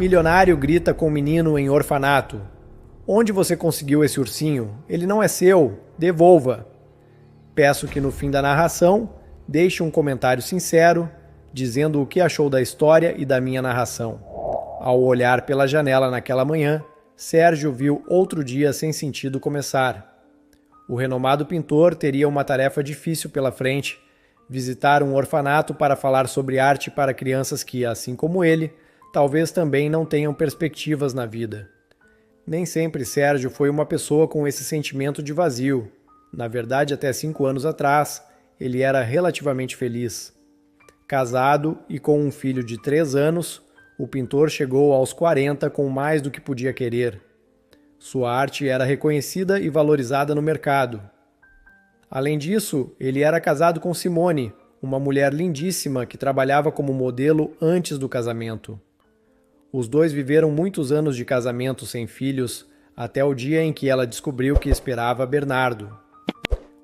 Milionário grita com menino em orfanato. Onde você conseguiu esse ursinho? Ele não é seu. Devolva. Peço que no fim da narração deixe um comentário sincero, dizendo o que achou da história e da minha narração. Ao olhar pela janela naquela manhã, Sérgio viu outro dia sem sentido começar. O renomado pintor teria uma tarefa difícil pela frente, visitar um orfanato para falar sobre arte para crianças que, assim como ele, talvez também não tenham perspectivas na vida. Nem sempre Sérgio foi uma pessoa com esse sentimento de vazio. Na verdade, até 5 anos atrás, ele era relativamente feliz. Casado e com um filho de 3 anos, o pintor chegou aos 40 com mais do que podia querer. Sua arte era reconhecida e valorizada no mercado. Além disso, ele era casado com Simone, uma mulher lindíssima que trabalhava como modelo antes do casamento. Os dois viveram muitos anos de casamento sem filhos, até o dia em que ela descobriu que esperava Bernardo.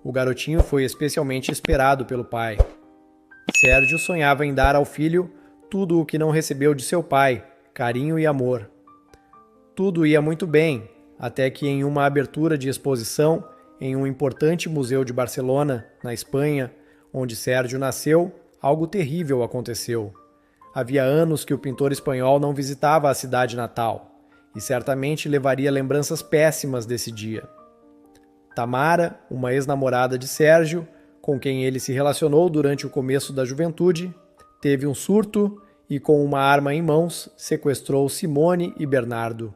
O garotinho foi especialmente esperado pelo pai. Sérgio sonhava em dar ao filho tudo o que não recebeu de seu pai, carinho e amor. Tudo ia muito bem, até que em uma abertura de exposição em um importante museu de Barcelona, na Espanha, onde Sérgio nasceu, algo terrível aconteceu. Havia anos que o pintor espanhol não visitava a cidade natal, e certamente levaria lembranças péssimas desse dia. Tamara, uma ex-namorada de Sérgio, com quem ele se relacionou durante o começo da juventude, teve um surto e, com uma arma em mãos, sequestrou Simone e Bernardo.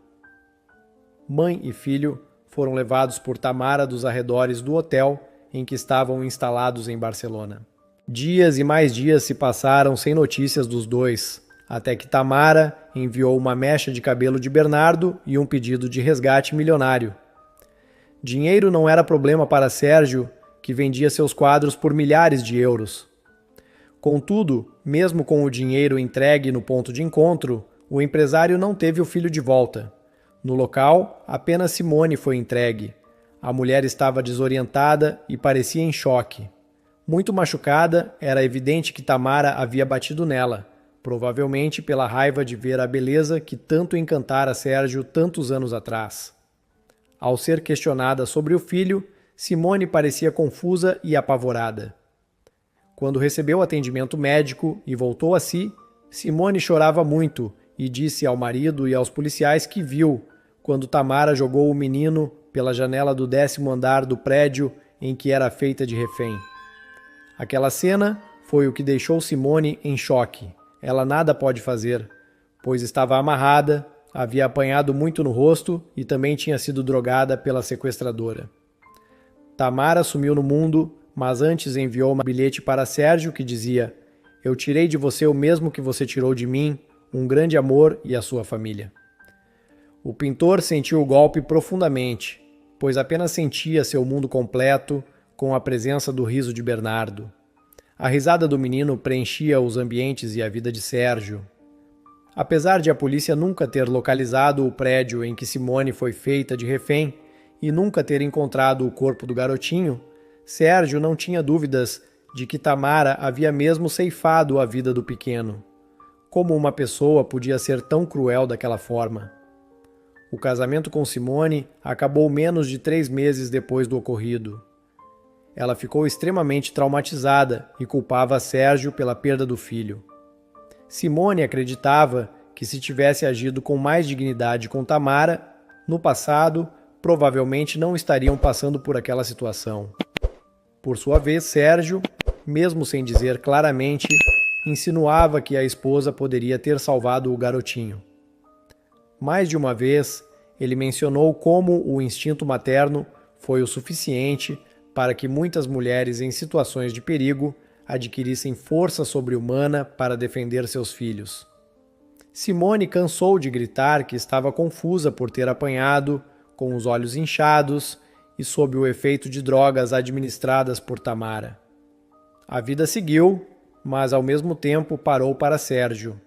Mãe e filho foram levados por Tamara dos arredores do hotel em que estavam instalados em Barcelona. Dias e mais dias se passaram sem notícias dos dois, até que Tamara enviou uma mecha de cabelo de Bernardo e um pedido de resgate milionário. Dinheiro não era problema para Sérgio, que vendia seus quadros por milhares de euros. Contudo, mesmo com o dinheiro entregue no ponto de encontro, o empresário não teve o filho de volta. No local, apenas Simone foi entregue. A mulher estava desorientada e parecia em choque. Muito machucada, era evidente que Tamara havia batido nela, provavelmente pela raiva de ver a beleza que tanto encantara Sérgio tantos anos atrás. Ao ser questionada sobre o filho, Simone parecia confusa e apavorada. Quando recebeu atendimento médico e voltou a si, Simone chorava muito e disse ao marido e aos policiais que viu quando Tamara jogou o menino pela janela do 10º andar do prédio em que era feita de refém. Aquela cena foi o que deixou Simone em choque. Ela nada pode fazer, pois estava amarrada, havia apanhado muito no rosto e também tinha sido drogada pela sequestradora. Tamara sumiu no mundo, mas antes enviou um bilhete para Sérgio que dizia: "Eu tirei de você o mesmo que você tirou de mim, um grande amor e a sua família." O pintor sentiu o golpe profundamente, pois apenas sentia seu mundo completo com a presença do riso de Bernardo. A risada do menino preenchia os ambientes e a vida de Sérgio. Apesar de a polícia nunca ter localizado o prédio em que Simone foi feita de refém e nunca ter encontrado o corpo do garotinho, Sérgio não tinha dúvidas de que Tamara havia mesmo ceifado a vida do pequeno. Como uma pessoa podia ser tão cruel daquela forma? O casamento com Simone acabou menos de 3 meses depois do ocorrido. Ela ficou extremamente traumatizada e culpava Sérgio pela perda do filho. Simone acreditava que se tivesse agido com mais dignidade com Tamara, no passado, provavelmente não estariam passando por aquela situação. Por sua vez, Sérgio, mesmo sem dizer claramente, insinuava que a esposa poderia ter salvado o garotinho. Mais de uma vez, ele mencionou como o instinto materno foi o suficiente para que muitas mulheres em situações de perigo adquirissem força sobre-humana para defender seus filhos. Simone cansou de gritar que estava confusa por ter apanhado, com os olhos inchados e sob o efeito de drogas administradas por Tamara. A vida seguiu, mas ao mesmo tempo parou para Sérgio.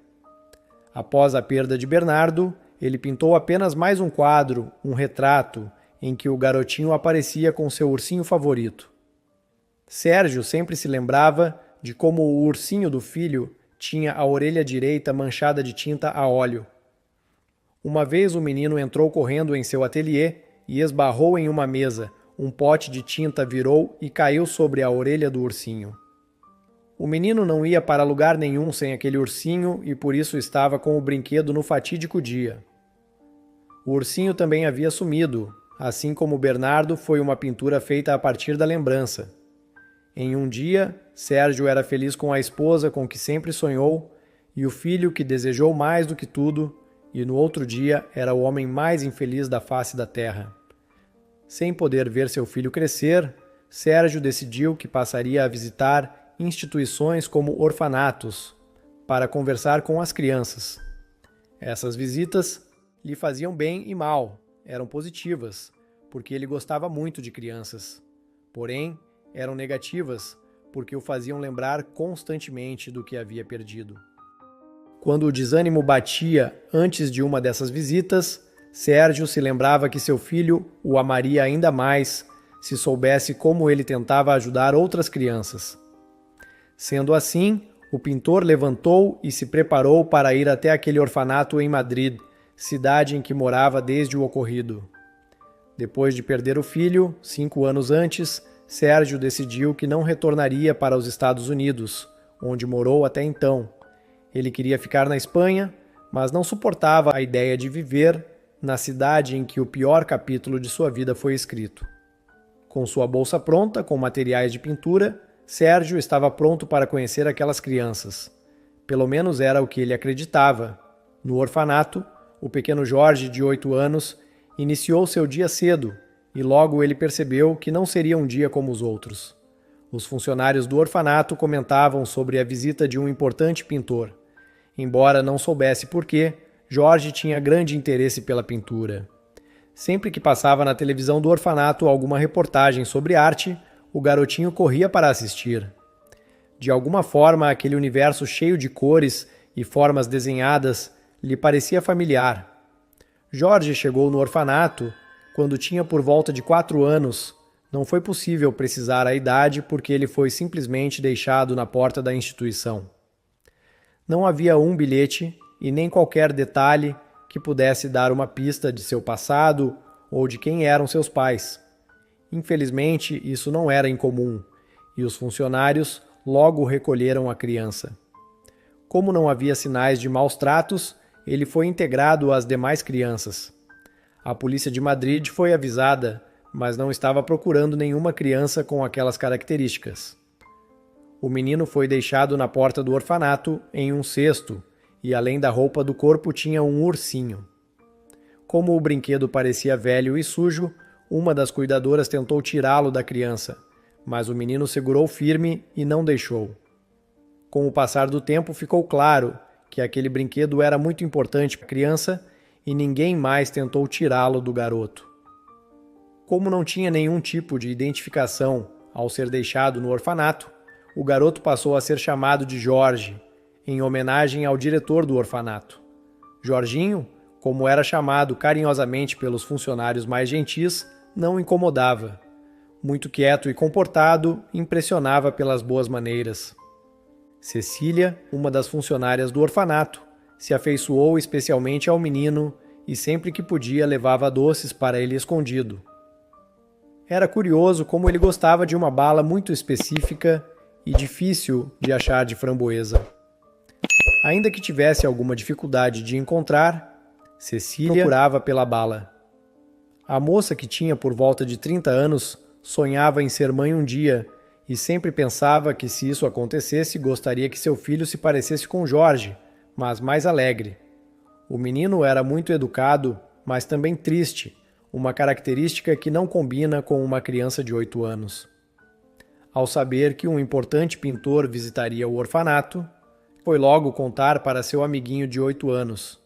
Após a perda de Bernardo, ele pintou apenas mais um quadro, um retrato, em que o garotinho aparecia com seu ursinho favorito. Sérgio sempre se lembrava de como o ursinho do filho tinha a orelha direita manchada de tinta a óleo. Uma vez o menino entrou correndo em seu ateliê e esbarrou em uma mesa. Um pote de tinta virou e caiu sobre a orelha do ursinho. O menino não ia para lugar nenhum sem aquele ursinho e por isso estava com o brinquedo no fatídico dia. O ursinho também havia sumido, assim como Bernardo foi uma pintura feita a partir da lembrança. Em um dia, Sérgio era feliz com a esposa com que sempre sonhou e o filho que desejou mais do que tudo, e no outro dia era o homem mais infeliz da face da terra. Sem poder ver seu filho crescer, Sérgio decidiu que passaria a visitar instituições como orfanatos para conversar com as crianças. Essas visitas lhe faziam bem e mal, eram positivas, porque ele gostava muito de crianças. Porém, eram negativas, porque o faziam lembrar constantemente do que havia perdido. Quando o desânimo batia antes de uma dessas visitas, Sérgio se lembrava que seu filho o amaria ainda mais se soubesse como ele tentava ajudar outras crianças. Sendo assim, o pintor levantou e se preparou para ir até aquele orfanato em Madrid, cidade em que morava desde o ocorrido. Depois de perder o filho, 5 anos antes, Sérgio decidiu que não retornaria para os Estados Unidos, onde morou até então. Ele queria ficar na Espanha, mas não suportava a ideia de viver na cidade em que o pior capítulo de sua vida foi escrito. Com sua bolsa pronta, com materiais de pintura, Sérgio estava pronto para conhecer aquelas crianças. Pelo menos era o que ele acreditava. No orfanato, o pequeno Jorge, de 8 anos, iniciou seu dia cedo e logo ele percebeu que não seria um dia como os outros. Os funcionários do orfanato comentavam sobre a visita de um importante pintor. Embora não soubesse por quê, Jorge tinha grande interesse pela pintura. Sempre que passava na televisão do orfanato alguma reportagem sobre arte, o garotinho corria para assistir. De alguma forma, aquele universo cheio de cores e formas desenhadas lhe parecia familiar. Jorge chegou no orfanato quando tinha por volta de 4 anos. Não foi possível precisar a idade porque ele foi simplesmente deixado na porta da instituição. Não havia um bilhete e nem qualquer detalhe que pudesse dar uma pista de seu passado ou de quem eram seus pais. Infelizmente, isso não era incomum, e os funcionários logo recolheram a criança. Como não havia sinais de maus tratos, ele foi integrado às demais crianças. A polícia de Madrid foi avisada, mas não estava procurando nenhuma criança com aquelas características. O menino foi deixado na porta do orfanato em um cesto, e além da roupa do corpo tinha um ursinho. Como o brinquedo parecia velho e sujo, uma das cuidadoras tentou tirá-lo da criança, mas o menino segurou firme e não deixou. Com o passar do tempo ficou claro que aquele brinquedo era muito importante para a criança e ninguém mais tentou tirá-lo do garoto. Como não tinha nenhum tipo de identificação ao ser deixado no orfanato, o garoto passou a ser chamado de Jorge, em homenagem ao diretor do orfanato. Jorginho, como era chamado carinhosamente pelos funcionários mais gentis, não incomodava. Muito quieto e comportado, impressionava pelas boas maneiras. Cecília, uma das funcionárias do orfanato, se afeiçoou especialmente ao menino e sempre que podia levava doces para ele escondido. Era curioso como ele gostava de uma bala muito específica e difícil de achar de framboesa. Ainda que tivesse alguma dificuldade de encontrar, Cecília procurava pela bala. A moça, que tinha por volta de 30 anos, sonhava em ser mãe um dia e sempre pensava que, se isso acontecesse, gostaria que seu filho se parecesse com Jorge, mas mais alegre. O menino era muito educado, mas também triste, uma característica que não combina com uma criança de 8 anos. Ao saber que um importante pintor visitaria o orfanato, foi logo contar para seu amiguinho de 8 anos.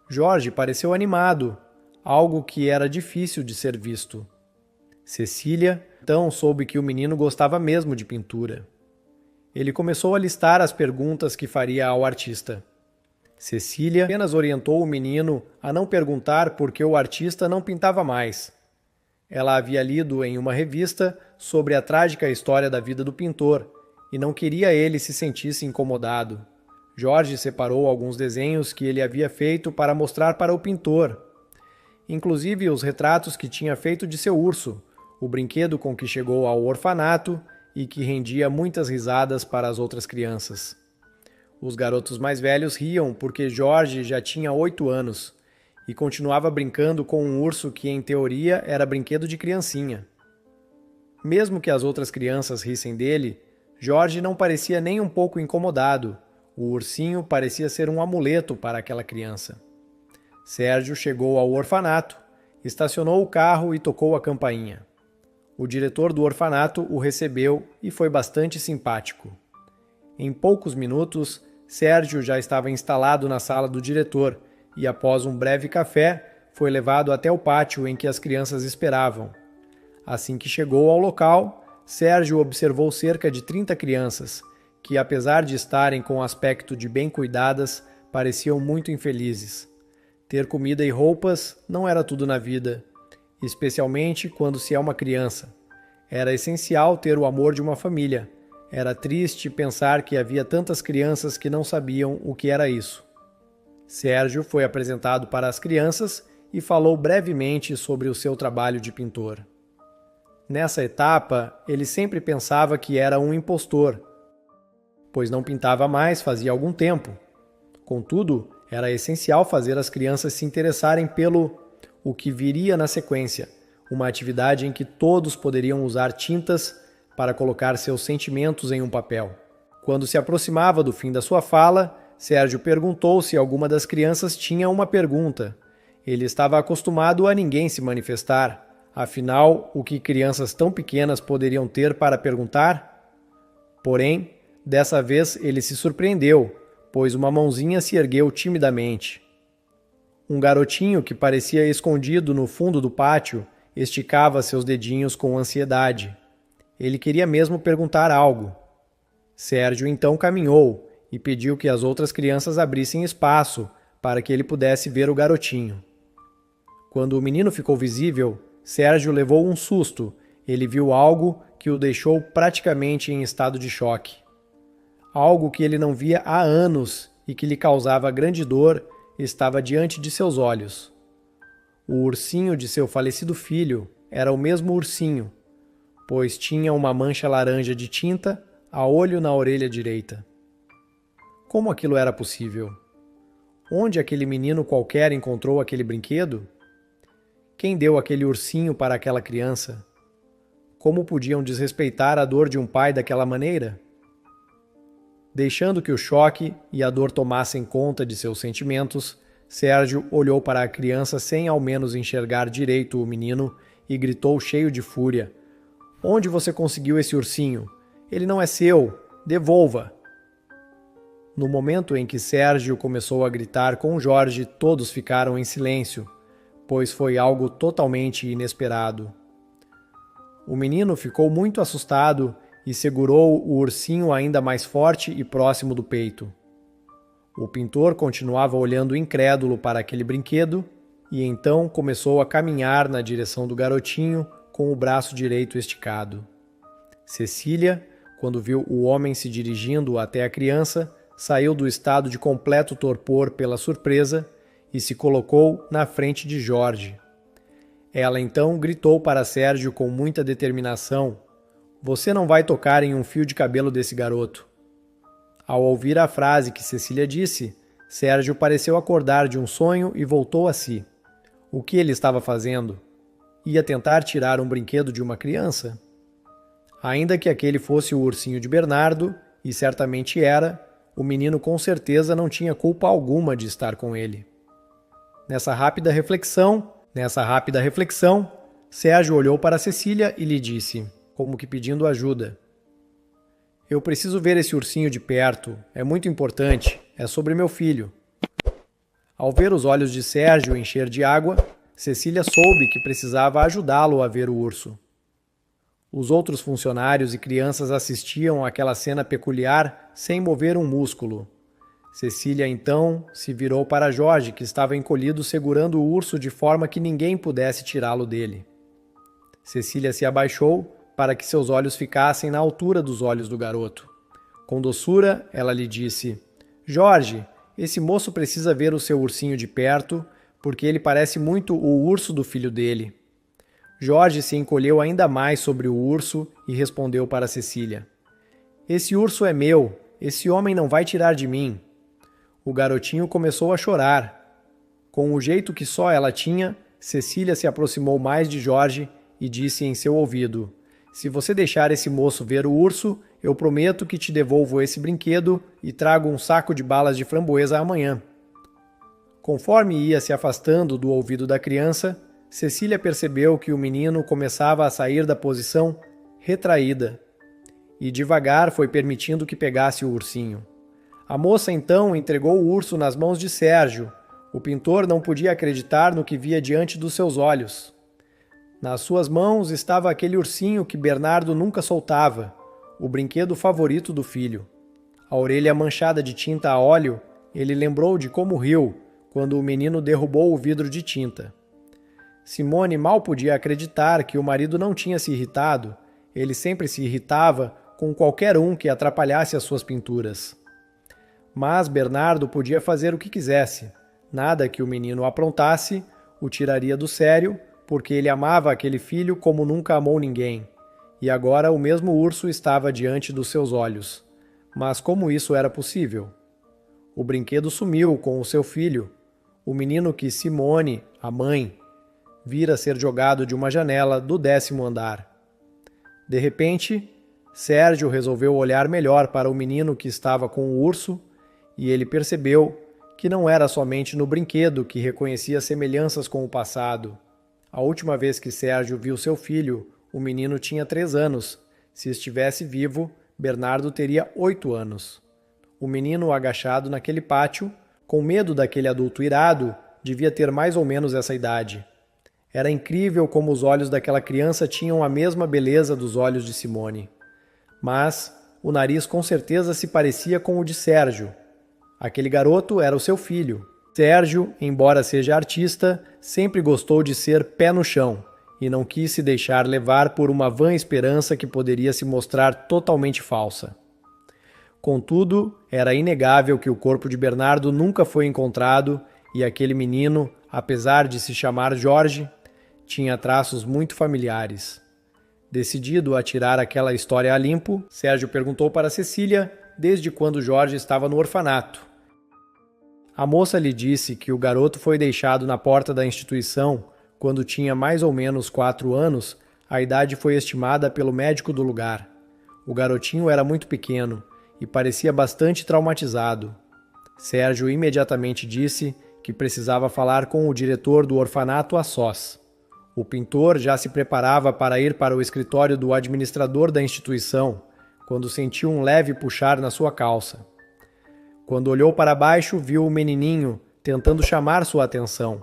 Jorge pareceu animado, algo que era difícil de ser visto. Cecília, então, soube que o menino gostava mesmo de pintura. Ele começou a listar as perguntas que faria ao artista. Cecília apenas orientou o menino a não perguntar por que o artista não pintava mais. Ela havia lido em uma revista sobre a trágica história da vida do pintor e não queria ele se sentisse incomodado. Jorge separou alguns desenhos que ele havia feito para mostrar para o pintor, inclusive os retratos que tinha feito de seu urso, o brinquedo com que chegou ao orfanato e que rendia muitas risadas para as outras crianças. Os garotos mais velhos riam porque Jorge já tinha 8 anos e continuava brincando com um urso que, em teoria, era brinquedo de criancinha. Mesmo que as outras crianças rissem dele, Jorge não parecia nem um pouco incomodado. O ursinho parecia ser um amuleto para aquela criança. Sérgio chegou ao orfanato, estacionou o carro e tocou a campainha. O diretor do orfanato o recebeu e foi bastante simpático. Em poucos minutos, Sérgio já estava instalado na sala do diretor e, após um breve café, foi levado até o pátio em que as crianças esperavam. Assim que chegou ao local, Sérgio observou cerca de 30 crianças, que, apesar de estarem com aspecto de bem cuidadas, pareciam muito infelizes. Ter comida e roupas não era tudo na vida, especialmente quando se é uma criança. Era essencial ter o amor de uma família. Era triste pensar que havia tantas crianças que não sabiam o que era isso. Sérgio foi apresentado para as crianças e falou brevemente sobre o seu trabalho de pintor. Nessa etapa, ele sempre pensava que era um impostor, pois não pintava mais fazia algum tempo. Contudo, era essencial fazer as crianças se interessarem pelo o que viria na sequência, uma atividade em que todos poderiam usar tintas para colocar seus sentimentos em um papel. Quando se aproximava do fim da sua fala, Sérgio perguntou se alguma das crianças tinha uma pergunta. Ele estava acostumado a ninguém se manifestar. Afinal, o que crianças tão pequenas poderiam ter para perguntar? Porém, dessa vez ele se surpreendeu, pois uma mãozinha se ergueu timidamente. Um garotinho que parecia escondido no fundo do pátio esticava seus dedinhos com ansiedade. Ele queria mesmo perguntar algo. Sérgio então caminhou e pediu que as outras crianças abrissem espaço para que ele pudesse ver o garotinho. Quando o menino ficou visível, Sérgio levou um susto. Ele viu algo que o deixou praticamente em estado de choque. Algo que ele não via há anos e que lhe causava grande dor estava diante de seus olhos. O ursinho de seu falecido filho era o mesmo ursinho, pois tinha uma mancha laranja de tinta a olho na orelha direita. Como aquilo era possível? Onde aquele menino qualquer encontrou aquele brinquedo? Quem deu aquele ursinho para aquela criança? Como podiam desrespeitar a dor de um pai daquela maneira? Deixando que o choque e a dor tomassem conta de seus sentimentos, Sérgio olhou para a criança sem ao menos enxergar direito o menino e gritou cheio de fúria: "Onde você conseguiu esse ursinho? Ele não é seu! Devolva!" No momento em que Sérgio começou a gritar com Jorge, todos ficaram em silêncio, pois foi algo totalmente inesperado. O menino ficou muito assustado e segurou o ursinho ainda mais forte e próximo do peito. O pintor continuava olhando incrédulo para aquele brinquedo e então começou a caminhar na direção do garotinho com o braço direito esticado. Cecília, quando viu o homem se dirigindo até a criança, saiu do estado de completo torpor pela surpresa e se colocou na frente de Jorge. Ela então gritou para Sérgio com muita determinação: "Você não vai tocar em um fio de cabelo desse garoto." Ao ouvir a frase que Cecília disse, Sérgio pareceu acordar de um sonho e voltou a si. O que ele estava fazendo? Ia tentar tirar um brinquedo de uma criança? Ainda que aquele fosse o ursinho de Bernardo, e certamente era, o menino com certeza não tinha culpa alguma de estar com ele. Nessa rápida reflexão, Sérgio olhou para Cecília e lhe disse, como que pedindo ajuda: "Eu preciso ver esse ursinho de perto. É muito importante. É sobre meu filho." Ao ver os olhos de Sérgio encher de água, Cecília soube que precisava ajudá-lo a ver o urso. Os outros funcionários e crianças assistiam àquela cena peculiar sem mover um músculo. Cecília então se virou para Jorge, que estava encolhido segurando o urso de forma que ninguém pudesse tirá-lo dele. Cecília se abaixou para que seus olhos ficassem na altura dos olhos do garoto. Com doçura, ela lhe disse: Jorge, esse moço precisa ver o seu ursinho de perto, porque ele parece muito o urso do filho dele. Jorge se encolheu ainda mais sobre o urso e respondeu para Cecília: Esse urso é meu, esse homem não vai tirar de mim. O garotinho começou a chorar. Com o jeito que só ela tinha, Cecília se aproximou mais de Jorge e disse em seu ouvido: Se você deixar esse moço ver o urso, eu prometo que te devolvo esse brinquedo e trago um saco de balas de framboesa amanhã. Conforme ia se afastando do ouvido da criança, Cecília percebeu que o menino começava a sair da posição retraída e devagar foi permitindo que pegasse o ursinho. A moça então entregou o urso nas mãos de Sérgio. O pintor não podia acreditar no que via diante dos seus olhos. Nas suas mãos estava aquele ursinho que Bernardo nunca soltava, o brinquedo favorito do filho. A orelha manchada de tinta a óleo, ele lembrou de como riu quando o menino derrubou o vidro de tinta. Simone mal podia acreditar que o marido não tinha se irritado. Ele sempre se irritava com qualquer um que atrapalhasse as suas pinturas. Mas Bernardo podia fazer o que quisesse. Nada que o menino aprontasse o tiraria do sério, porque ele amava aquele filho como nunca amou ninguém. E agora o mesmo urso estava diante dos seus olhos. Mas como isso era possível? O brinquedo sumiu com o seu filho, o menino que Simone, a mãe, vira ser jogado de uma janela do 10º andar. De repente, Sérgio resolveu olhar melhor para o menino que estava com o urso e ele percebeu que não era somente no brinquedo que reconhecia semelhanças com o passado. A última vez que Sérgio viu seu filho, o menino tinha 3 anos. Se estivesse vivo, Bernardo teria 8 anos. O menino agachado naquele pátio, com medo daquele adulto irado, devia ter mais ou menos essa idade. Era incrível como os olhos daquela criança tinham a mesma beleza dos olhos de Simone. Mas o nariz com certeza se parecia com o de Sérgio. Aquele garoto era o seu filho. Sérgio, embora seja artista, sempre gostou de ser pé no chão e não quis se deixar levar por uma vã esperança que poderia se mostrar totalmente falsa. Contudo, era inegável que o corpo de Bernardo nunca foi encontrado e aquele menino, apesar de se chamar Jorge, tinha traços muito familiares. Decidido a tirar aquela história a limpo, Sérgio perguntou para Cecília desde quando Jorge estava no orfanato. A moça lhe disse que o garoto foi deixado na porta da instituição quando tinha mais ou menos 4 anos. A idade foi estimada pelo médico do lugar. O garotinho era muito pequeno e parecia bastante traumatizado. Sérgio imediatamente disse que precisava falar com o diretor do orfanato a sós. O pintor já se preparava para ir para o escritório do administrador da instituição, quando sentiu um leve puxar na sua calça. Quando olhou para baixo, viu o menininho tentando chamar sua atenção.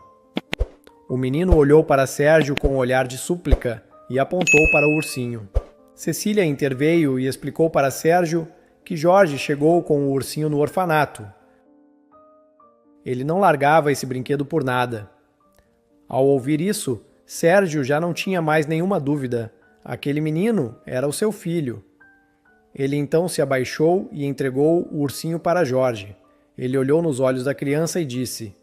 O menino olhou para Sérgio com um olhar de súplica e apontou para o ursinho. Cecília interveio e explicou para Sérgio que Jorge chegou com o ursinho no orfanato. Ele não largava esse brinquedo por nada. Ao ouvir isso, Sérgio já não tinha mais nenhuma dúvida. Aquele menino era o seu filho. Ele então se abaixou e entregou o ursinho para Jorge. Ele olhou nos olhos da criança e disse: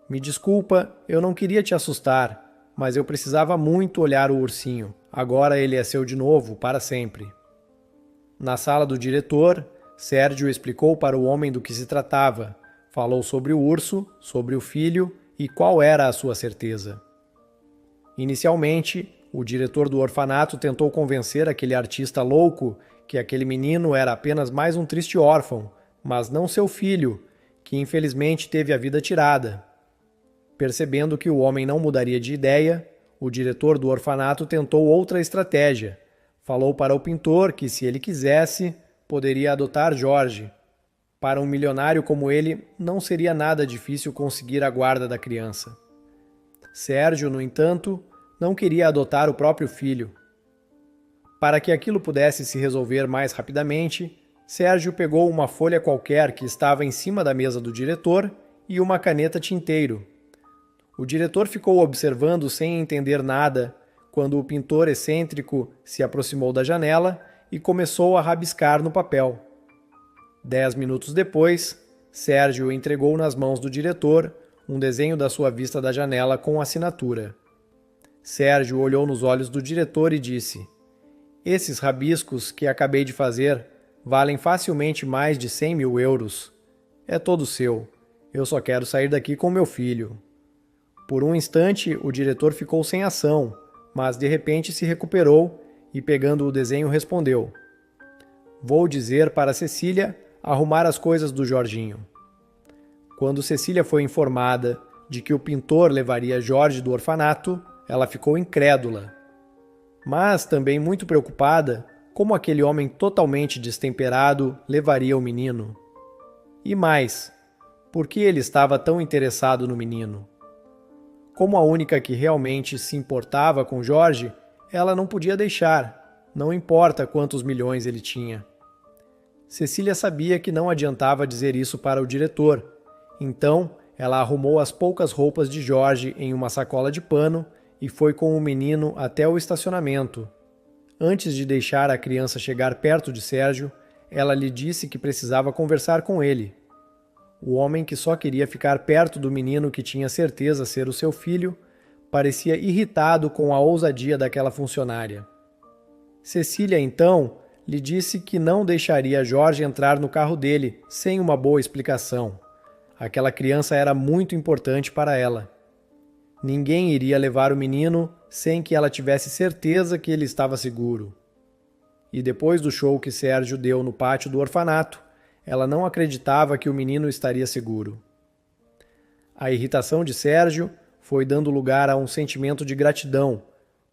Me desculpa, eu não queria te assustar, mas eu precisava muito olhar o ursinho. Agora ele é seu de novo, para sempre. Na sala do diretor, Sérgio explicou para o homem do que se tratava. Falou sobre o urso, sobre o filho e qual era a sua certeza. Inicialmente, o diretor do orfanato tentou convencer aquele artista louco que aquele menino era apenas mais um triste órfão, mas não seu filho, que infelizmente teve a vida tirada. Percebendo que o homem não mudaria de ideia, o diretor do orfanato tentou outra estratégia. Falou para o pintor que, se ele quisesse, poderia adotar Jorge. Para um milionário como ele, não seria nada difícil conseguir a guarda da criança. Sérgio, no entanto, não queria adotar o próprio filho. Para que aquilo pudesse se resolver mais rapidamente, Sérgio pegou uma folha qualquer que estava em cima da mesa do diretor e uma caneta tinteiro. O diretor ficou observando sem entender nada quando o pintor excêntrico se aproximou da janela e começou a rabiscar no papel. 10 minutos depois, Sérgio entregou nas mãos do diretor um desenho da sua vista da janela com assinatura. Sérgio olhou nos olhos do diretor e disse: "Esses rabiscos que acabei de fazer valem facilmente mais de 100 mil euros. É todo seu. Eu só quero sair daqui com meu filho." Por um instante, o diretor ficou sem ação, mas de repente se recuperou e, pegando o desenho, respondeu: "Vou dizer para Cecília arrumar as coisas do Jorginho." Quando Cecília foi informada de que o pintor levaria Jorge do orfanato, ela ficou incrédula. Mas também muito preocupada como aquele homem totalmente destemperado levaria o menino. E mais, por que ele estava tão interessado no menino? Como a única que realmente se importava com Jorge, ela não podia deixar, não importa quantos milhões ele tinha. Cecília sabia que não adiantava dizer isso para o diretor, então ela arrumou as poucas roupas de Jorge em uma sacola de pano e foi com o menino até o estacionamento. Antes de deixar a criança chegar perto de Sérgio, ela lhe disse que precisava conversar com ele. O homem, que só queria ficar perto do menino que tinha certeza ser o seu filho, parecia irritado com a ousadia daquela funcionária. Cecília, então, lhe disse que não deixaria Jorge entrar no carro dele sem uma boa explicação. Aquela criança era muito importante para ela. Ninguém iria levar o menino sem que ela tivesse certeza que ele estava seguro. E depois do show que Sérgio deu no pátio do orfanato, ela não acreditava que o menino estaria seguro. A irritação de Sérgio foi dando lugar a um sentimento de gratidão,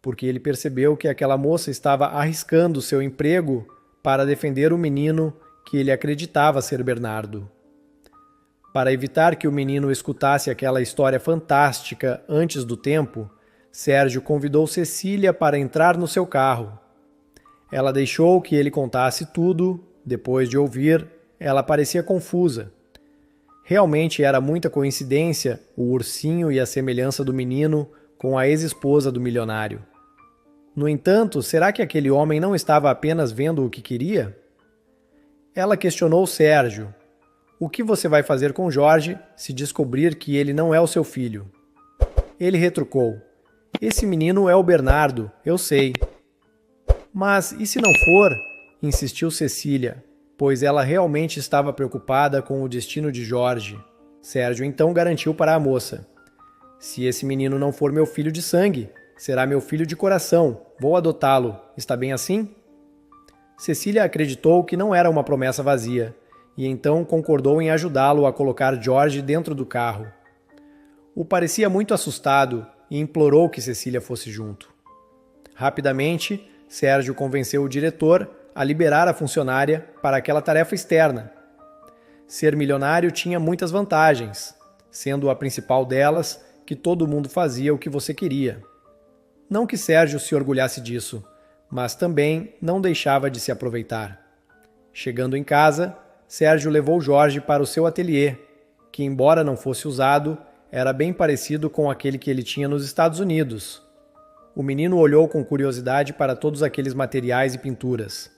porque ele percebeu que aquela moça estava arriscando seu emprego para defender o menino que ele acreditava ser Bernardo. Para evitar que o menino escutasse aquela história fantástica antes do tempo, Sérgio convidou Cecília para entrar no seu carro. Ela deixou que ele contasse tudo. Depois de ouvir, ela parecia confusa. Realmente era muita coincidência o ursinho e a semelhança do menino com a ex-esposa do milionário. No entanto, será que aquele homem não estava apenas vendo o que queria? Ela questionou Sérgio: "O que você vai fazer com Jorge se descobrir que ele não é o seu filho?" Ele retrucou: "Esse menino é o Bernardo, eu sei." "Mas e se não for?" insistiu Cecília, pois ela realmente estava preocupada com o destino de Jorge. Sérgio então garantiu para a moça: "Se esse menino não for meu filho de sangue, será meu filho de coração. Vou adotá-lo. Está bem assim?" Cecília acreditou que não era uma promessa vazia, e então concordou em ajudá-lo a colocar Jorge dentro do carro. O parecia muito assustado e implorou que Cecília fosse junto. Rapidamente, Sérgio convenceu o diretor a liberar a funcionária para aquela tarefa externa. Ser milionário tinha muitas vantagens, sendo a principal delas que todo mundo fazia o que você queria. Não que Sérgio se orgulhasse disso, mas também não deixava de se aproveitar. Chegando em casa, Sérgio levou Jorge para o seu ateliê, que, embora não fosse usado, era bem parecido com aquele que ele tinha nos Estados Unidos. O menino olhou com curiosidade para todos aqueles materiais e pinturas.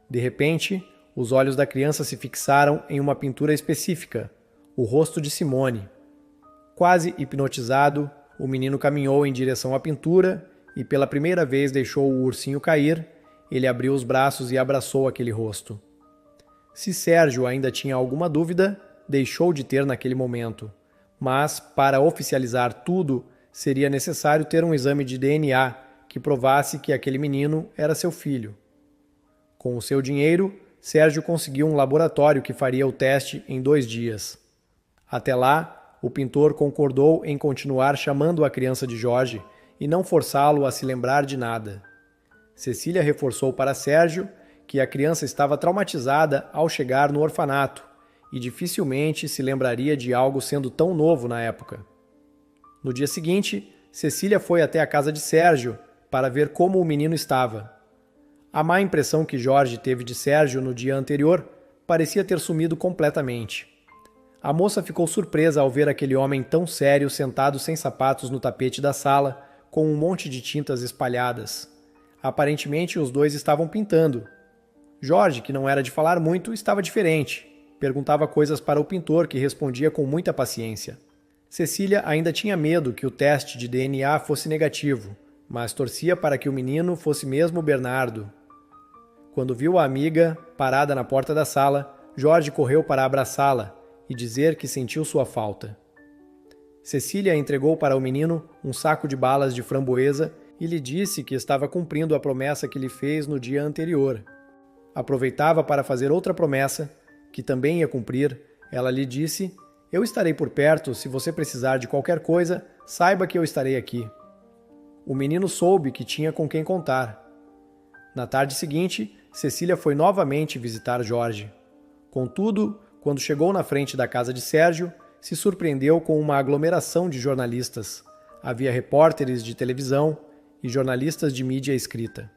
De repente, os olhos da criança se fixaram em uma pintura específica, o rosto de Simone. Quase hipnotizado, o menino caminhou em direção à pintura e pela primeira vez deixou o ursinho cair. Ele abriu os braços e abraçou aquele rosto. Se Sérgio ainda tinha alguma dúvida, deixou de ter naquele momento. Mas, para oficializar tudo, seria necessário ter um exame de DNA que provasse que aquele menino era seu filho. Com o seu dinheiro, Sérgio conseguiu um laboratório que faria o teste em 2 dias. Até lá, o pintor concordou em continuar chamando a criança de Jorge e não forçá-lo a se lembrar de nada. Cecília reforçou para Sérgio que a criança estava traumatizada ao chegar no orfanato e dificilmente se lembraria de algo sendo tão novo na época. No dia seguinte, Cecília foi até a casa de Sérgio para ver como o menino estava. A má impressão que Jorge teve de Sérgio no dia anterior parecia ter sumido completamente. A moça ficou surpresa ao ver aquele homem tão sério sentado sem sapatos no tapete da sala, com um monte de tintas espalhadas. Aparentemente os dois estavam pintando. Jorge, que não era de falar muito, estava diferente. perguntava coisas para o pintor, que respondia com muita paciência. Cecília ainda tinha medo que o teste de DNA fosse negativo, mas torcia para que o menino fosse mesmo Bernardo. Quando viu a amiga parada na porta da sala, Jorge correu para abraçá-la e dizer que sentiu sua falta. Cecília entregou para o menino um saco de balas de framboesa e lhe disse que estava cumprindo a promessa que lhe fez no dia anterior. Aproveitava para fazer outra promessa, que também ia cumprir. Ela lhe disse: "Eu estarei por perto, se você precisar de qualquer coisa, saiba que eu estarei aqui." O menino soube que tinha com quem contar. Na tarde seguinte, Cecília foi novamente visitar Jorge. Contudo, quando chegou na frente da casa de Sérgio, se surpreendeu com uma aglomeração de jornalistas. Havia repórteres de televisão e jornalistas de mídia escrita.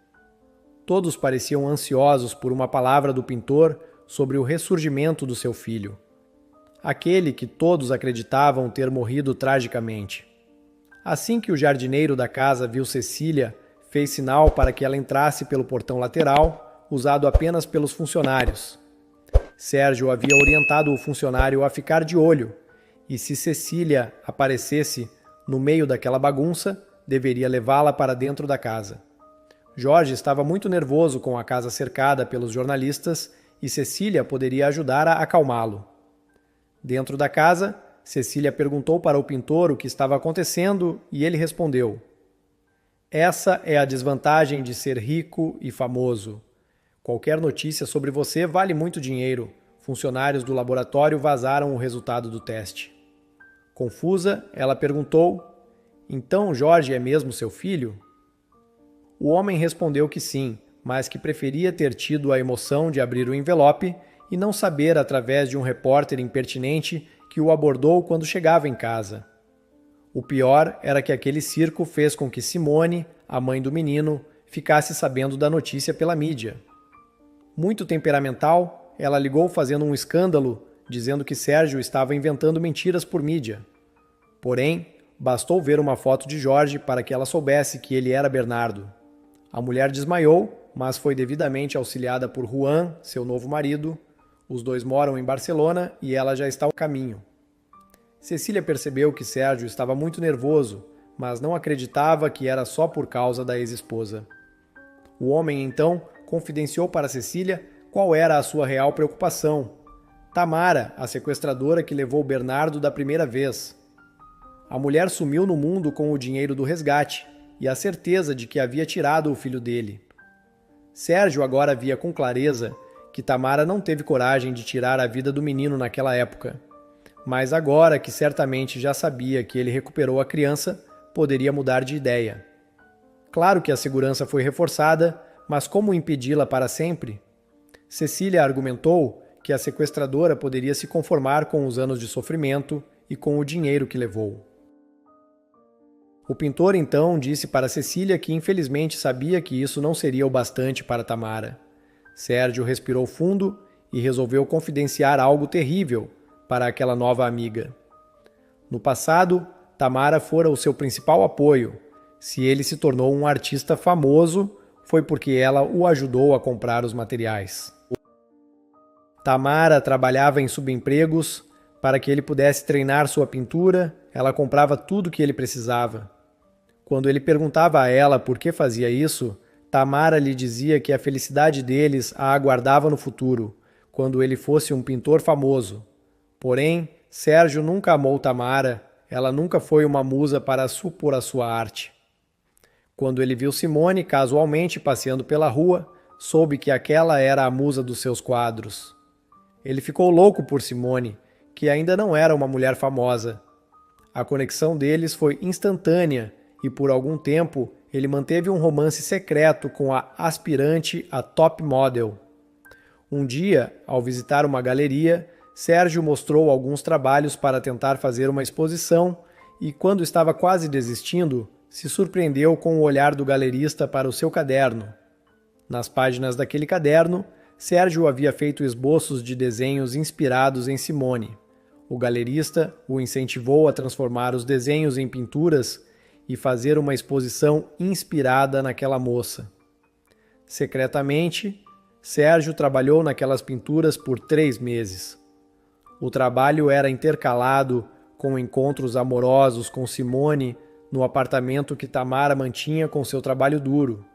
Todos pareciam ansiosos por uma palavra do pintor sobre o ressurgimento do seu filho. Aquele que todos acreditavam ter morrido tragicamente. Assim que o jardineiro da casa viu Cecília, fez sinal para que ela entrasse pelo portão lateral, usado apenas pelos funcionários. Sérgio havia orientado o funcionário a ficar de olho, e se Cecília aparecesse no meio daquela bagunça, deveria levá-la para dentro da casa. Jorge estava muito nervoso com a casa cercada pelos jornalistas e Cecília poderia ajudar a acalmá-lo. Dentro da casa, Cecília perguntou para o pintor o que estava acontecendo e ele respondeu: "Essa é a desvantagem de ser rico e famoso. Qualquer notícia sobre você vale muito dinheiro. Funcionários do laboratório vazaram o resultado do teste." Confusa, ela perguntou: "Então Jorge é mesmo seu filho?" O homem respondeu que sim, mas que preferia ter tido a emoção de abrir o envelope e não saber através de um repórter impertinente que o abordou quando chegava em casa. O pior era que aquele circo fez com que Simone, a mãe do menino, ficasse sabendo da notícia pela mídia. Muito temperamental, ela ligou fazendo um escândalo, dizendo que Sérgio estava inventando mentiras por mídia. Porém, bastou ver uma foto de Jorge para que ela soubesse que ele era Bernardo. A mulher desmaiou, mas foi devidamente auxiliada por Juan, seu novo marido. Os dois moram em Barcelona e ela já está a caminho. Cecília percebeu que Sérgio estava muito nervoso, mas não acreditava que era só por causa da ex-esposa. O homem, então, confidenciou para Cecília qual era a sua real preocupação. Tamara, a sequestradora que levou Bernardo da primeira vez. A mulher sumiu no mundo com o dinheiro do resgate e a certeza de que havia tirado o filho dele. Sérgio agora via com clareza que Tamara não teve coragem de tirar a vida do menino naquela época. Mas agora que certamente já sabia que ele recuperou a criança, poderia mudar de ideia. Claro que a segurança foi reforçada, mas como impedi-la para sempre? Cecília argumentou que a sequestradora poderia se conformar com os anos de sofrimento e com o dinheiro que levou. O pintor então disse para Cecília que infelizmente sabia que isso não seria o bastante para Tamara. Sérgio respirou fundo e resolveu confidenciar algo terrível para aquela nova amiga. No passado, Tamara fora o seu principal apoio. Se ele se tornou um artista famoso, foi porque ela o ajudou a comprar os materiais. Tamara trabalhava em subempregos para que ele pudesse treinar sua pintura, ela comprava tudo que ele precisava. Quando ele perguntava a ela por que fazia isso, Tamara lhe dizia que a felicidade deles a aguardava no futuro, quando ele fosse um pintor famoso. Porém, Sérgio nunca amou Tamara, ela nunca foi uma musa para supor a sua arte. Quando ele viu Simone casualmente passeando pela rua, soube que aquela era a musa dos seus quadros. Ele ficou louco por Simone, que ainda não era uma mulher famosa. A conexão deles foi instantânea e por algum tempo ele manteve um romance secreto com a aspirante a top model. Um dia, ao visitar uma galeria, Sérgio mostrou alguns trabalhos para tentar fazer uma exposição e, quando estava quase desistindo, se surpreendeu com o olhar do galerista para o seu caderno. Nas páginas daquele caderno, Sérgio havia feito esboços de desenhos inspirados em Simone. O galerista o incentivou a transformar os desenhos em pinturas e fazer uma exposição inspirada naquela moça. Secretamente, Sérgio trabalhou naquelas pinturas por 3 meses. O trabalho era intercalado com encontros amorosos com Simone no apartamento que Tamara mantinha com seu trabalho duro,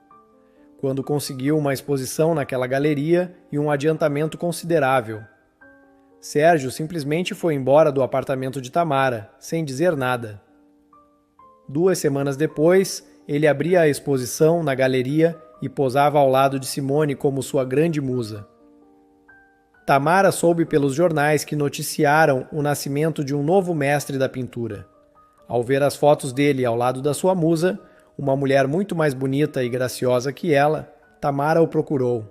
quando conseguiu uma exposição naquela galeria e um adiantamento considerável. Sérgio simplesmente foi embora do apartamento de Tamara, sem dizer nada. 2 semanas depois, ele abria a exposição na galeria e posava ao lado de Simone como sua grande musa. Tamara soube pelos jornais que noticiaram o nascimento de um novo mestre da pintura. Ao ver as fotos dele ao lado da sua musa, uma mulher muito mais bonita e graciosa que ela, Tamara o procurou.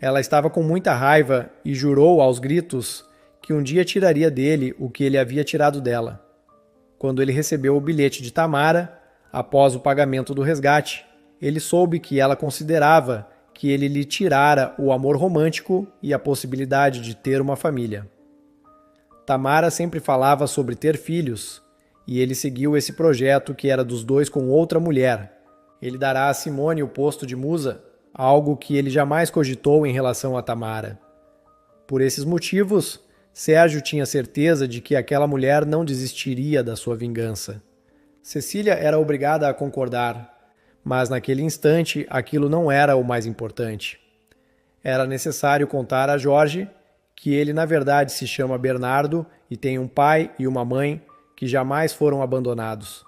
Ela estava com muita raiva e jurou aos gritos que um dia tiraria dele o que ele havia tirado dela. Quando ele recebeu o bilhete de Tamara, após o pagamento do resgate, ele soube que ela considerava que ele lhe tirara o amor romântico e a possibilidade de ter uma família. Tamara sempre falava sobre ter filhos, e ele seguiu esse projeto que era dos dois com outra mulher. Ele dará a Simone o posto de musa, algo que ele jamais cogitou em relação a Tamara. Por esses motivos, Sérgio tinha certeza de que aquela mulher não desistiria da sua vingança. Cecília era obrigada a concordar, mas naquele instante aquilo não era o mais importante. Era necessário contar a Jorge que ele na verdade se chama Bernardo e tem um pai e uma mãe que jamais foram abandonados.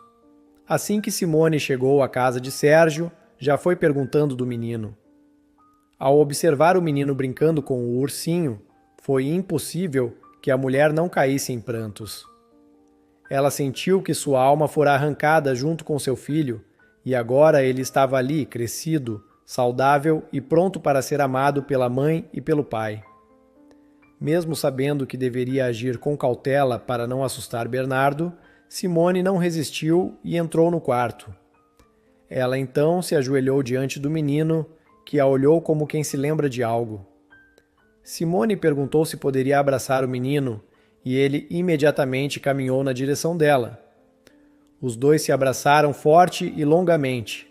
Assim que Simone chegou à casa de Sérgio, já foi perguntando do menino. Ao observar o menino brincando com o ursinho, foi impossível que a mulher não caísse em prantos. Ela sentiu que sua alma fora arrancada junto com seu filho, e agora ele estava ali, crescido, saudável e pronto para ser amado pela mãe e pelo pai. Mesmo sabendo que deveria agir com cautela para não assustar Bernardo, Simone não resistiu e entrou no quarto. Ela então se ajoelhou diante do menino, que a olhou como quem se lembra de algo. Simone perguntou se poderia abraçar o menino, e ele imediatamente caminhou na direção dela. Os dois se abraçaram forte e longamente.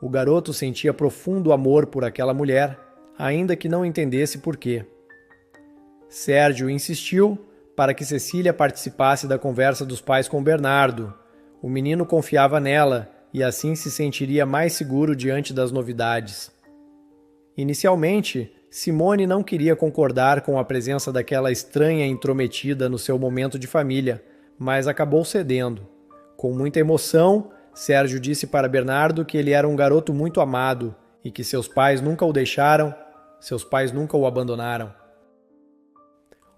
O garoto sentia profundo amor por aquela mulher, ainda que não entendesse por quê. Sérgio insistiu para que Cecília participasse da conversa dos pais com Bernardo. O menino confiava nela e assim se sentiria mais seguro diante das novidades. Inicialmente, Simone não queria concordar com a presença daquela estranha intrometida no seu momento de família, mas acabou cedendo. Com muita emoção, Sérgio disse para Bernardo que ele era um garoto muito amado e que seus pais nunca o deixaram, seus pais nunca o abandonaram.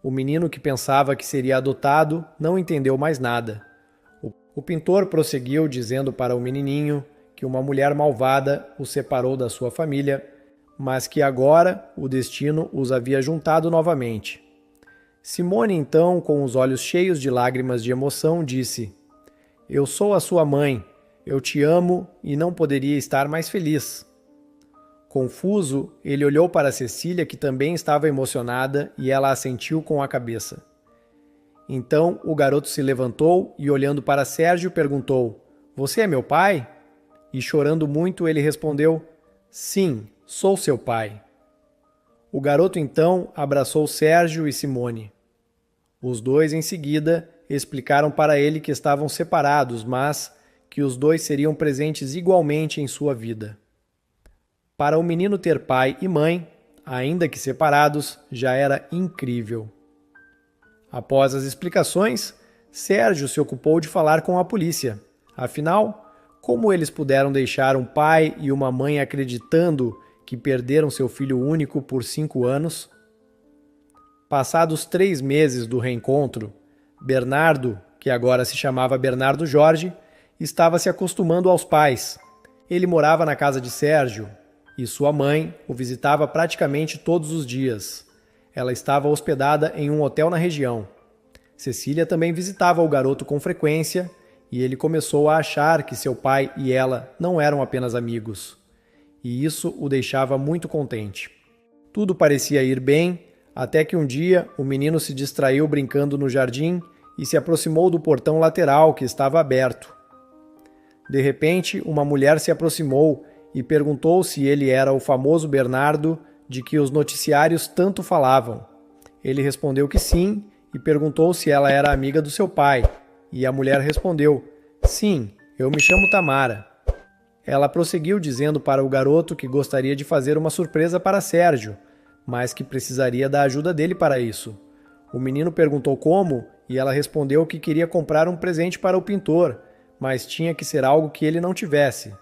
O menino, que pensava que seria adotado, não entendeu mais nada. O pintor prosseguiu dizendo para o menininho que uma mulher malvada o separou da sua família, mas que agora o destino os havia juntado novamente. Simone, então, com os olhos cheios de lágrimas de emoção, disse: "Eu sou a sua mãe, eu te amo e não poderia estar mais feliz." Confuso, ele olhou para Cecília, que também estava emocionada, e ela assentiu com a cabeça. Então o garoto se levantou e, olhando para Sérgio, perguntou: "Você é meu pai?" E chorando muito, ele respondeu: "Sim, sou seu pai." O garoto então abraçou Sérgio e Simone. Os dois, em seguida, explicaram para ele que estavam separados, mas que os dois seriam presentes igualmente em sua vida. Para o menino ter pai e mãe, ainda que separados, já era incrível. Após as explicações, Sérgio se ocupou de falar com a polícia. Afinal, como eles puderam deixar um pai e uma mãe acreditando que perderam seu filho único por 5 anos? Passados 3 meses do reencontro, Bernardo, que agora se chamava Bernardo Jorge, estava se acostumando aos pais. Ele morava na casa de Sérgio e sua mãe o visitava praticamente todos os dias. Ela estava hospedada em um hotel na região. Cecília também visitava o garoto com frequência e ele começou a achar que seu pai e ela não eram apenas amigos. E isso o deixava muito contente. Tudo parecia ir bem, até que um dia o menino se distraiu brincando no jardim e se aproximou do portão lateral que estava aberto. De repente, uma mulher se aproximou e perguntou se ele era o famoso Bernardo de que os noticiários tanto falavam. Ele respondeu que sim e perguntou se ela era amiga do seu pai, e a mulher respondeu: "Sim, eu me chamo Tamara." Ela prosseguiu dizendo para o garoto que gostaria de fazer uma surpresa para Sérgio, mas que precisaria da ajuda dele para isso. O menino perguntou como, e ela respondeu que queria comprar um presente para o pintor, mas tinha que ser algo que ele não tivesse.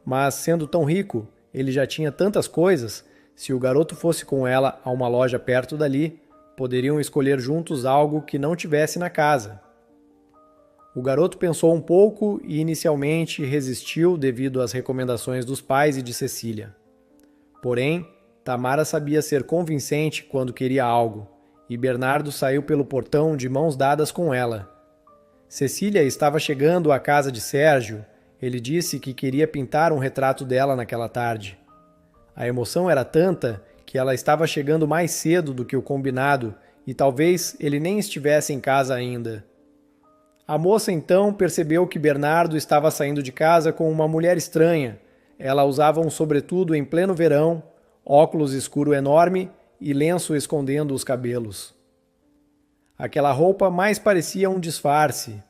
Mas, sendo tão rico, ele já tinha tantas coisas, se o garoto fosse com ela a uma loja perto dali, poderiam escolher juntos algo que não tivesse na casa. O garoto pensou um pouco e inicialmente resistiu devido às recomendações dos pais e de Cecília. Porém, Tamara sabia ser convincente quando queria algo, e Bernardo saiu pelo portão de mãos dadas com ela. Cecília estava chegando à casa de Sérgio. Ele disse que queria pintar um retrato dela naquela tarde. A emoção era tanta que ela estava chegando mais cedo do que o combinado e talvez ele nem estivesse em casa ainda. A moça então percebeu que Bernardo estava saindo de casa com uma mulher estranha. Ela usava um sobretudo em pleno verão, óculos escuro enorme e lenço escondendo os cabelos. Aquela roupa mais parecia um disfarce.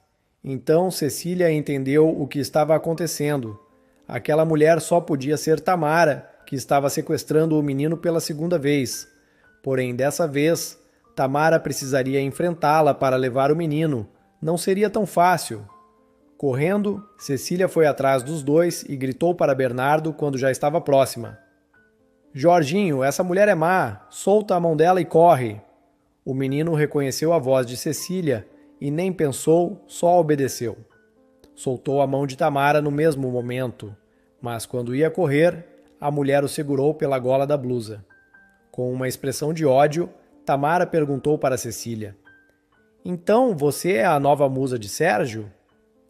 Então Cecília entendeu o que estava acontecendo. Aquela mulher só podia ser Tamara, que estava sequestrando o menino pela segunda vez. Porém, dessa vez, Tamara precisaria enfrentá-la para levar o menino. Não seria tão fácil. Correndo, Cecília foi atrás dos dois e gritou para Bernardo quando já estava próxima: "Jorginho, essa mulher é má. Solta a mão dela e corre." O menino reconheceu a voz de Cecília e nem pensou, só obedeceu. Soltou a mão de Tamara no mesmo momento, mas quando ia correr, a mulher o segurou pela gola da blusa. Com uma expressão de ódio, Tamara perguntou para Cecília: "Então você é a nova musa de Sérgio?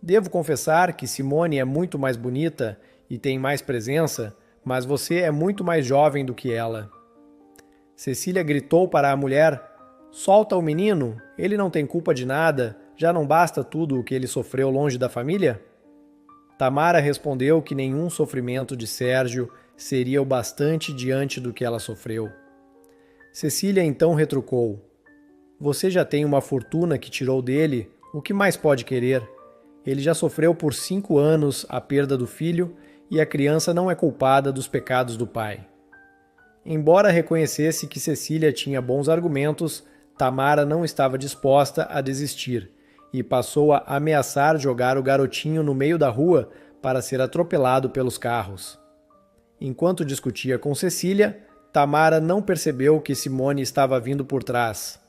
Devo confessar que Simone é muito mais bonita e tem mais presença, mas você é muito mais jovem do que ela." Cecília gritou para a mulher: "Solta o menino, ele não tem culpa de nada, já não basta tudo o que ele sofreu longe da família?" Tamara respondeu que nenhum sofrimento de Sérgio seria o bastante diante do que ela sofreu. Cecília então retrucou: "Você já tem uma fortuna que tirou dele, o que mais pode querer? Ele já sofreu por 5 anos a perda do filho e a criança não é culpada dos pecados do pai." Embora reconhecesse que Cecília tinha bons argumentos, Tamara não estava disposta a desistir e passou a ameaçar jogar o garotinho no meio da rua para ser atropelado pelos carros. Enquanto discutia com Cecília, Tamara não percebeu que Simone estava vindo por trás.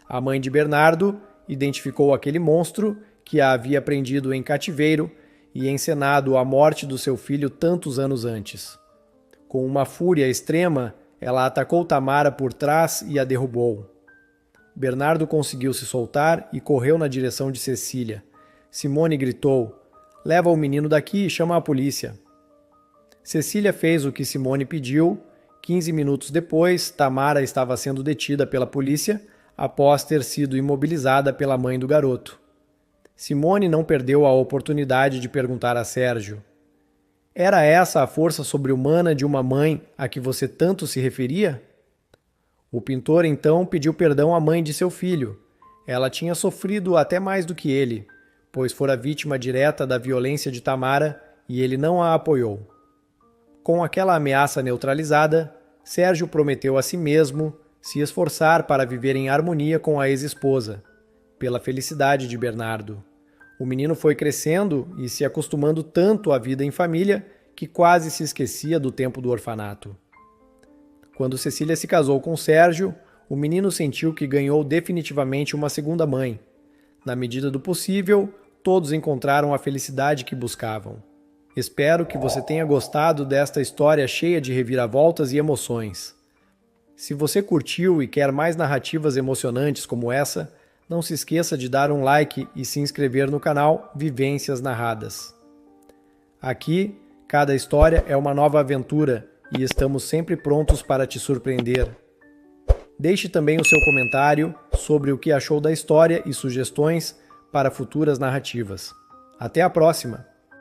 A mãe de Bernardo identificou aquele monstro que a havia prendido em cativeiro e encenado a morte do seu filho tantos anos antes. Com uma fúria extrema, ela atacou Tamara por trás e a derrubou. Bernardo conseguiu se soltar e correu na direção de Cecília. Simone gritou: "Leva o menino daqui e chama a polícia." Cecília fez o que Simone pediu. 15 minutos depois, Tamara estava sendo detida pela polícia após ter sido imobilizada pela mãe do garoto. Simone não perdeu a oportunidade de perguntar a Sérgio: "Era essa a força sobre-humana de uma mãe a que você tanto se referia?" O pintor então pediu perdão à mãe de seu filho. Ela tinha sofrido até mais do que ele, pois fora vítima direta da violência de Tamara e ele não a apoiou. Com aquela ameaça neutralizada, Sérgio prometeu a si mesmo se esforçar para viver em harmonia com a ex-esposa, pela felicidade de Bernardo. O menino foi crescendo e se acostumando tanto à vida em família que quase se esquecia do tempo do orfanato. Quando Cecília se casou com Sérgio, o menino sentiu que ganhou definitivamente uma segunda mãe. Na medida do possível, todos encontraram a felicidade que buscavam. Espero que você tenha gostado desta história cheia de reviravoltas e emoções. Se você curtiu e quer mais narrativas emocionantes como essa, não se esqueça de dar um like e se inscrever no canal Vivências Narradas. Aqui, cada história é uma nova aventura e estamos sempre prontos para te surpreender. Deixe também o seu comentário sobre o que achou da história e sugestões para futuras narrativas. Até a próxima!